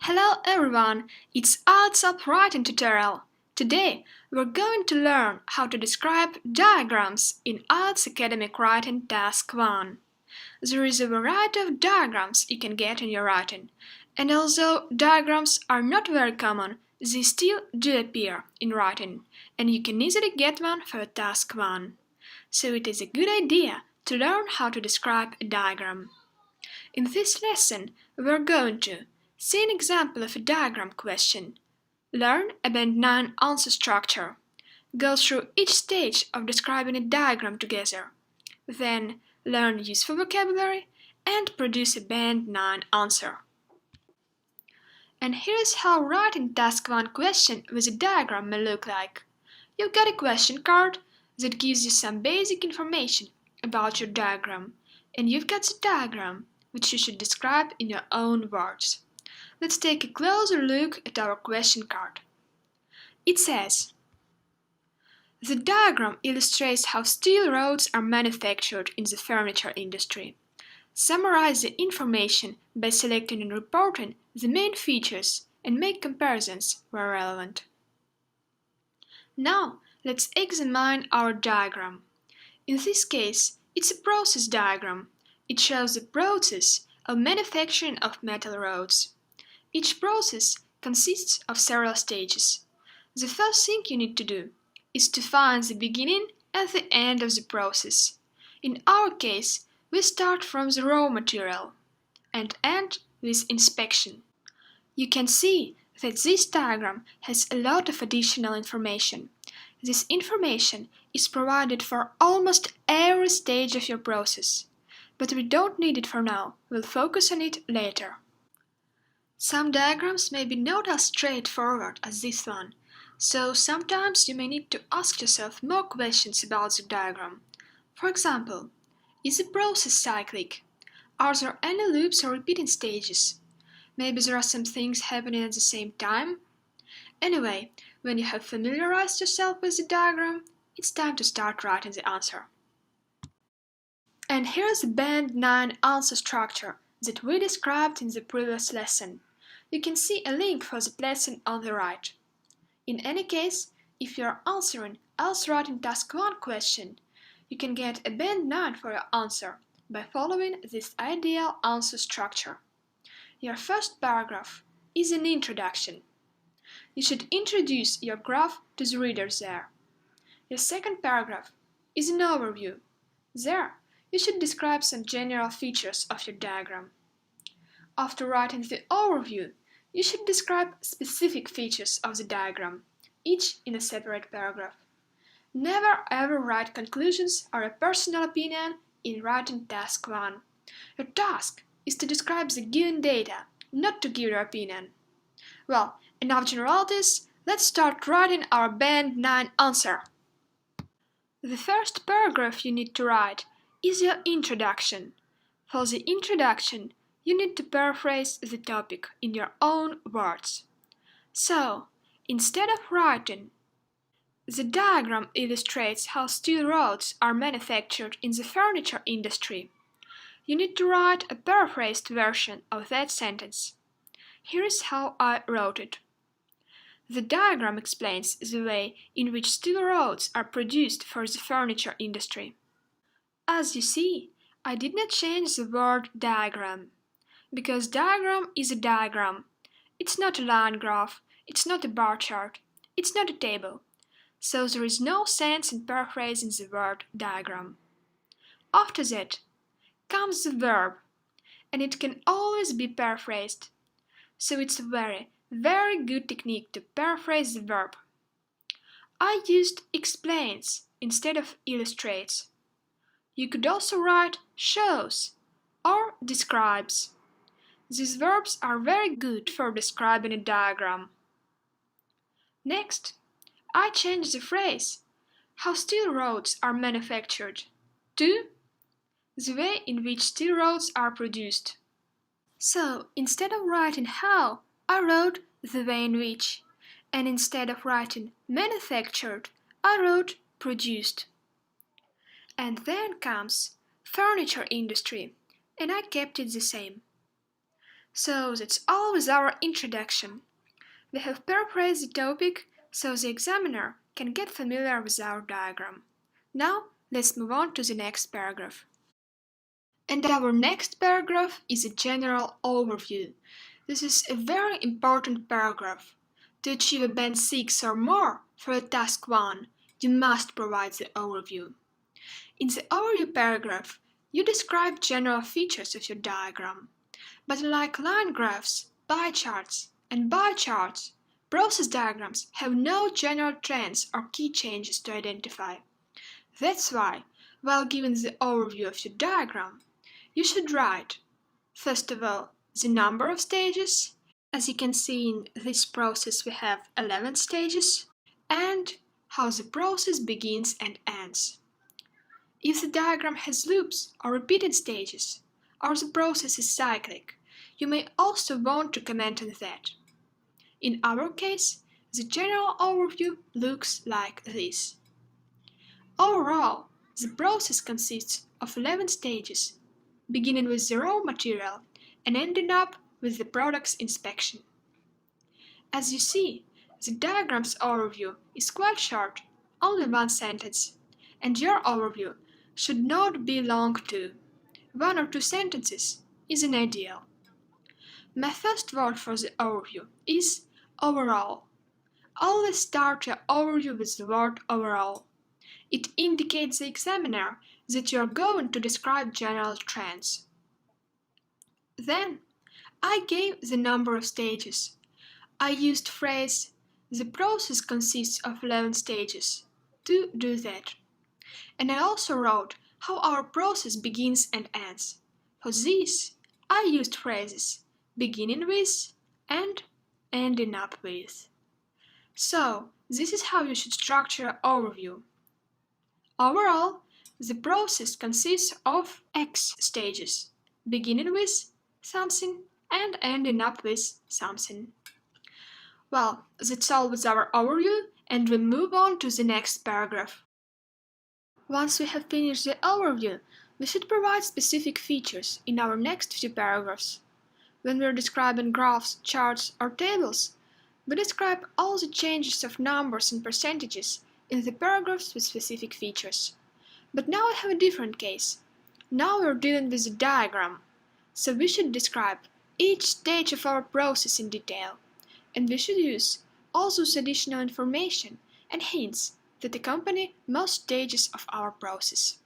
Hello everyone, it's ILETS writing tutorial. Today we're going to learn how to describe diagrams in ILETS Academic Writing Task 1. There is a variety of diagrams you can get in your writing, and although diagrams are not very common, they still do appear in writing, and you can easily get one for Task 1. So it is a good idea to learn how to describe a diagram. In this lesson, we're going to see an example of a diagram question, learn a Band 9 answer structure, go through each stage of describing a diagram together, then learn useful vocabulary and produce a Band 9 answer. And here's how writing Task 1 question with a diagram may look like. You've got a question card that gives you some basic information about your diagram, and you've got the diagram, which you should describe in your own words. Let's take a closer look at our question card. It says, the diagram illustrates how steel rods are manufactured in the furniture industry. Summarize the information by selecting and reporting the main features and make comparisons where relevant. Now, let's examine our diagram. In this case, it's a process diagram. It shows the process of manufacturing of metal rods. Each process consists of several stages. The first thing you need to do is to find the beginning and the end of the process. In our case, we start from the raw material and end with inspection. You can see that this diagram has a lot of additional information. This information is provided for almost every stage of your process, but we don't need it for now. We'll focus on it later. Some diagrams may be not as straightforward as this one, so sometimes you may need to ask yourself more questions about the diagram. For example, is the process cyclic? Are there any loops or repeating stages? Maybe there are some things happening at the same time? Anyway, when you have familiarized yourself with the diagram, it's time to start writing the answer. And here's the Band 9 answer structure that we described in the previous lesson. You can see a link for the lesson on the right. In any case, if you are answering ILETS Writing Task 1 question, you can get a Band 9 for your answer by following this ideal answer structure. Your first paragraph is an introduction. You should introduce your graph to the readers there. Your second paragraph is an overview. There, you should describe some general features of your diagram. After writing the overview, you should describe specific features of the diagram, each in a separate paragraph. Never ever write conclusions or a personal opinion in writing Task 1. Your task is to describe the given data, not to give your opinion. Well, enough generalities, let's start writing our Band 9 answer. The first paragraph you need to write is your introduction. For the introduction, you need to paraphrase the topic in your own words. So, instead of writing, the diagram illustrates how steel rods are manufactured in the furniture industry, you need to write a paraphrased version of that sentence. Here is how I wrote it. The diagram explains the way in which steel rods are produced for the furniture industry. As you see, I did not change the word diagram, because diagram is a diagram. It's not a line graph, it's not a bar chart, it's not a table, so there is no sense in paraphrasing the word diagram. After that comes the verb, and it can always be paraphrased, so it's a very, very good technique to paraphrase the verb. I used explains instead of illustrates. You could also write shows or describes. These verbs are very good for describing a diagram. Next, I changed the phrase how steel rods are manufactured to the way in which steel rods are produced. So, instead of writing how, I wrote the way in which, and instead of writing manufactured, I wrote produced. And then comes furniture industry, and I kept it the same. So that's all with our introduction. We have paraphrased the topic so the examiner can get familiar with our diagram. Now let's move on to the next paragraph. And our next paragraph is a general overview. This is a very important paragraph. To achieve a band 6 or more for a task 1, you must provide the overview. In the overview paragraph, you describe general features of your diagram. But unlike line graphs, pie charts, and bar charts, process diagrams have no general trends or key changes to identify. That's why, while giving the overview of your diagram, you should write, first of all, the number of stages. As you can see in this process we have 11 stages, and how the process begins and ends. If the diagram has loops or repeated stages, or the process is cyclic, you may also want to comment on that. In our case, the general overview looks like this. Overall, the process consists of 11 stages, beginning with the raw material and ending up with the product's inspection. As you see, the diagram's overview is quite short, only one sentence, and your overview should not be long too. 1 or 2 sentences is an ideal. My first word for the overview is overall. Always start your overview with the word overall. It indicates the examiner that you are going to describe general trends. Then, I gave the number of stages. I used phrase the process consists of 11 stages to do that. And I also wrote how our process begins and ends. For this, I used phrases beginning with and ending up with. So, this is how you should structure an overview. Overall, the process consists of X stages, beginning with something and ending up with something. Well, that's all with our overview, and we move on to the next paragraph. Once we have finished the overview, we should provide specific features in our next few paragraphs. When we are describing graphs, charts, or tables, we describe all the changes of numbers and percentages in the paragraphs with specific features. But now we have a different case. Now we are dealing with a diagram, so we should describe each stage of our process in detail, and we should use all those additional information and hints that accompany most stages of our process.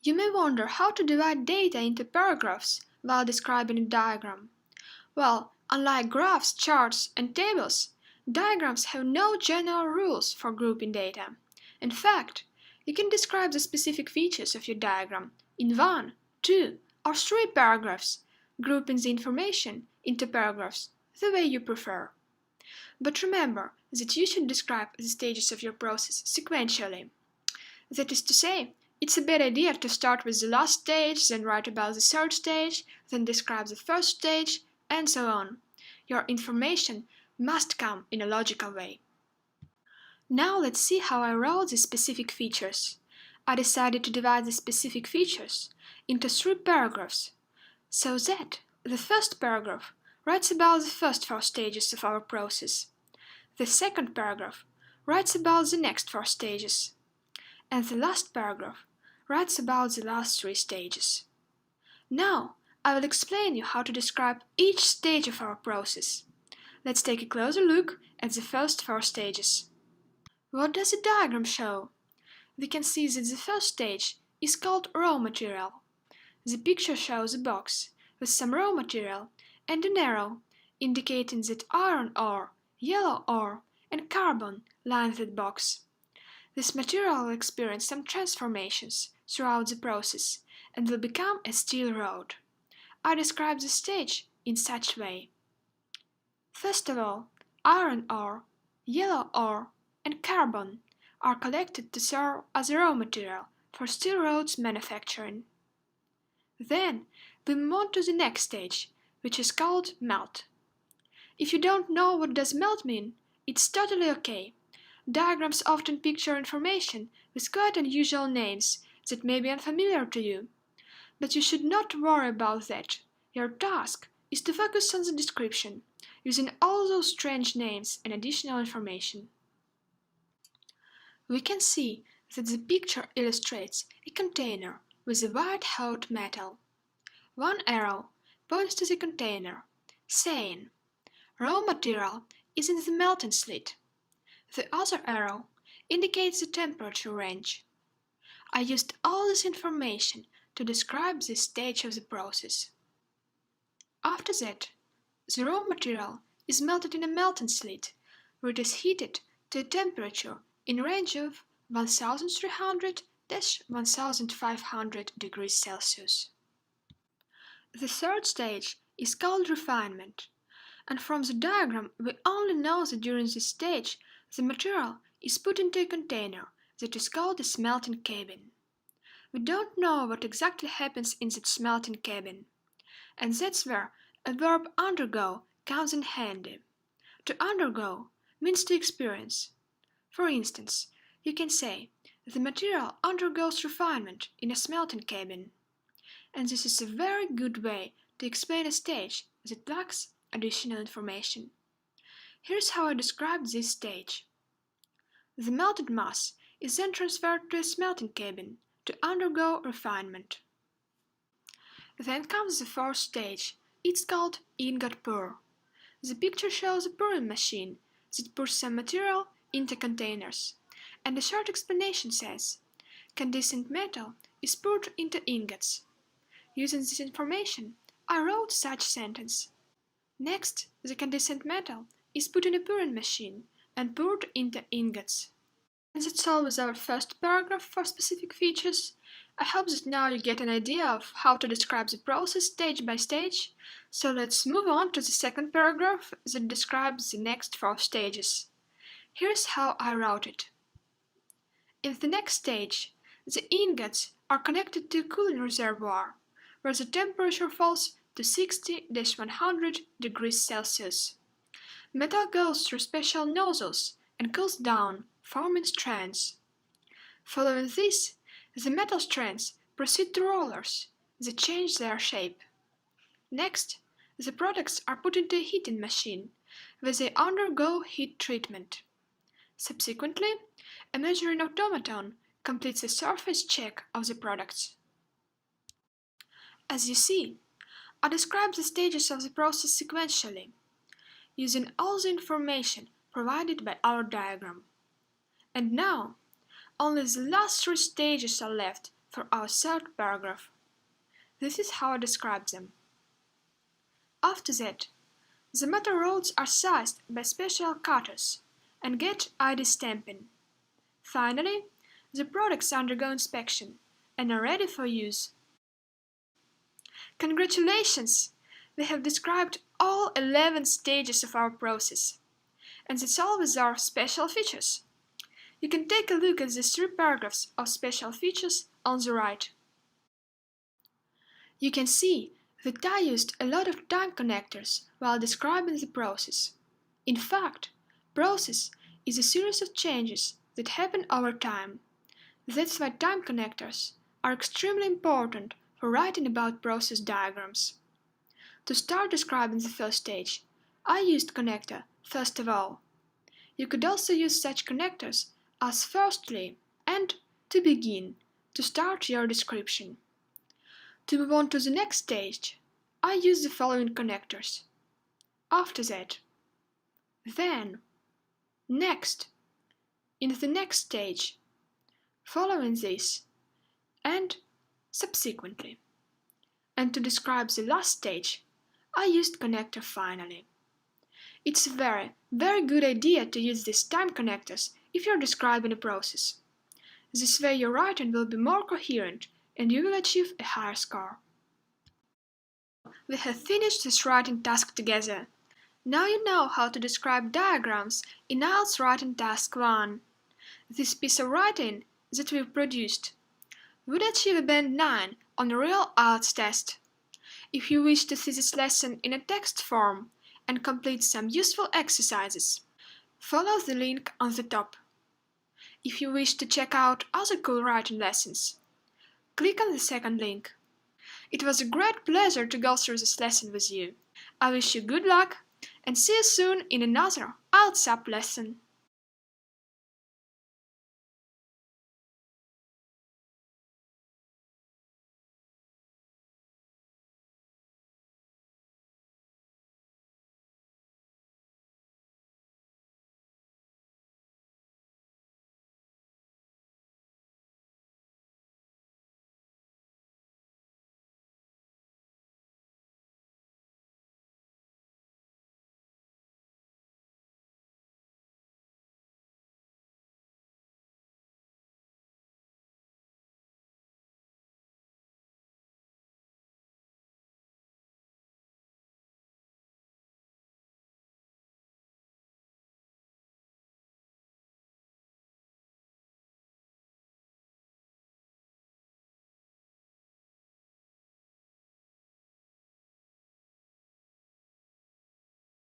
You may wonder how to divide data into paragraphs while describing a diagram. Well, unlike graphs, charts, and tables, diagrams have no general rules for grouping data. In fact, you can describe the specific features of your diagram in 1, 2, or 3 paragraphs, grouping the information into paragraphs the way you prefer. But remember that you should describe the stages of your process sequentially. That is to say, it's a bad idea to start with the last stage, then write about the third stage, then describe the first stage, and so on. Your information must come in a logical way. Now let's see how I wrote the specific features. I decided to divide the specific features into 3 paragraphs, so that the first paragraph writes about the first 4 stages of our process. The second paragraph writes about the next 4 stages, and the last paragraph writes about the last 3 stages. Now, I will explain you how to describe each stage of our process. Let's take a closer look at the first 4 stages. What does the diagram show? We can see that the first stage is called raw material. The picture shows a box with some raw material and an arrow indicating that iron ore, yellow ore, and carbon line that box. This material will experience some transformations throughout the process and will become a steel rod. I describe the stage in such way. First of all, iron ore, yellow ore, and carbon are collected to serve as a raw material for steel rods manufacturing. Then we move on to the next stage, which is called melt. If you don't know what does melt mean, it's totally okay. Diagrams often picture information with quite unusual names that may be unfamiliar to you. But you should not worry about that. Your task is to focus on the description, using all those strange names and additional information. We can see that the picture illustrates a container with a white hot metal. One arrow points to the container, saying, "Raw material is in the melting slit." The other arrow indicates the temperature range. I used all this information to describe this stage of the process. After that, the raw material is melted in a melting slit, where it is heated to a temperature in range of 1300–1500 degrees Celsius. The third stage is called refinement, and from the diagram we only know that during this stage the material is put into a container that is called a smelting cabin. We don't know what exactly happens in that smelting cabin, and that's where a verb undergo comes in handy. To undergo means to experience. For instance, you can say, "The material undergoes refinement in a smelting cabin." And this is a very good way to explain a stage that lacks additional information. Here's how I describe this stage. The melted mass is then transferred to a smelting cabin to undergo refinement. Then comes the fourth stage. It's called ingot pour. The picture shows a pouring machine that pours some material into containers, and a short explanation says, "Condensed metal is poured into ingots." Using this information, I wrote such sentence. Next, the condensed metal is put in a pouring machine and poured into ingots. And that's all with our first paragraph for specific features. I hope that now you get an idea of how to describe the process stage by stage. So let's move on to the second paragraph that describes the next 4 stages. Here's how I wrote it. In the next stage, the ingots are connected to a cooling reservoir, where the temperature falls to 60–100 degrees Celsius. Metal goes through special nozzles and cools down, forming strands. Following this, the metal strands proceed to rollers that change their shape. Next, the products are put into a heating machine, where they undergo heat treatment. Subsequently, a measuring automaton completes a surface check of the products. As you see, I describe the stages of the process sequentially, using all the information provided by our diagram. And now, only the last 3 stages are left for our third paragraph. This is how I describe them. After that, the metal rods are sized by special cutters and get ID stamping. Finally, the products undergo inspection and are ready for use. Congratulations! We have described all 11 stages of our process. And that's all with our special features. You can take a look at the 3 paragraphs of special features on the right. You can see that I used a lot of time connectors while describing the process. In fact, process is a series of changes that happen over time. That's why time connectors are extremely important for writing about process diagrams. To start describing the first stage, I used connector first of all. You could also use such connectors as firstly and to begin to start your description. To move on to the next stage, I use the following connectors. After that, then, next, in the next stage, following this, and subsequently. And to describe the last stage, I used connector finally. It's a very, very good idea to use these time connectors if you're describing a process. This way your writing will be more coherent and you will achieve a higher score. We have finished this writing task together. Now you know how to describe diagrams in IELTS Writing Task 1. This piece of writing that we've produced would achieve a band 9 on a real IELTS test. If you wish to see this lesson in a text form and complete some useful exercises, follow the link on the top. If you wish to check out other cool writing lessons, click on the second link. It was a great pleasure to go through this lesson with you. I wish you good luck and see you soon in another ILETS lesson.